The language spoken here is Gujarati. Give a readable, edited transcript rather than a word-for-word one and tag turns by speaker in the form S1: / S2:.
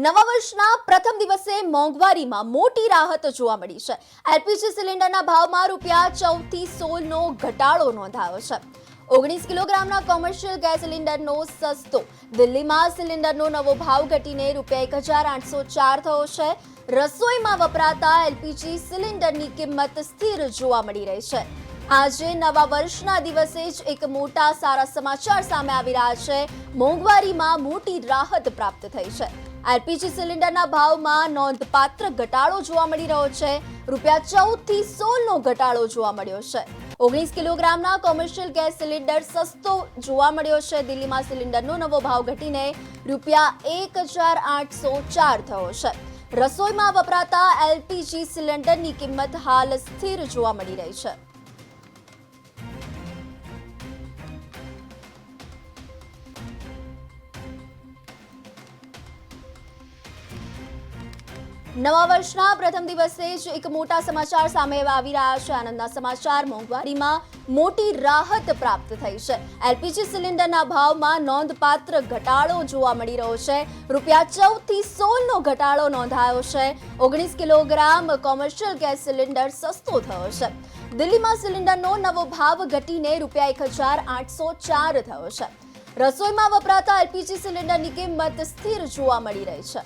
S1: નવા વર્ષના પ્રથમ દિવસે મોંઘવારીમાં મોટી રાહત જોવા મળી છે। એલપીજી સિલિન્ડરના ભાવમાં ₹14 થી ₹16નો ઘટાડો નોંધાયો છે। 19 કિલોગ્રામના કોમર્શિયલ ગેસ સિલિન્ડરનો સસ્તો દિલ્હીમાં સિલિન્ડરનો નવો ભાવ ઘટીને ₹1804 થયો છે। રસોઈમાં વપરાતા એલપીજી સિલિન્ડરની કિંમત સ્થિર જોવા મળી રહી છે। આજે નવા વર્ષના દિવસે જ એક મોટા સારા સમાચાર સામે આવી રહ્યા છે। મોંઘવારીમાં મોટી રાહત પ્રાપ્ત થઈ છે। એલપીજી સિલિન્ડરના ભાવમાં નોંધપાત્ર ઘટાડો જોવા મળી રહ્યો છે। ₹14 થી ₹16નો ઘટાડો જોવા મળ્યો છે। 19 કિલોગ્રામના કોમર્શિયલ ગેસ સિલિન્ડર સસ્તો જોવા મળ્યો છે। દિલ્હીમાં સિલિન્ડરનો નવો ભાવ ઘટીને ₹1804 થયો છે। રસોઈમાં વપરાતા એલપીજી સિલિન્ડરની કિંમત હાલ સ્થિર જોવા મળી રહી છે। નવા વર્ષના પ્રથમ દિવસે જ એક મોટા સમાચાર સામે આવી રહ્યા છે। આનંદના સમાચાર, મોંઘવારીમાં મોટી રાહત પ્રાપ્ત થઈ છે। એલપીજી સિલિન્ડરના ભાવમાં નોંધપાત્ર ઘટાડો જોવા મળી રહ્યો છે। ₹14 થી ₹16નો ઘટાડો નોંધાયો છે। 19 કિલોગ્રામ કોમર્શિયલ ગેસ સિલિન્ડર સસ્તો થયો છે। દિલ્હીમાં સિલિન્ડરનો નવો ભાવ ઘટીને ₹1804 થયો છે। રસોઈમાં વપરાતા એલપીજી સિલિન્ડરની કિંમત સ્થિર જોવા મળી રહી છે।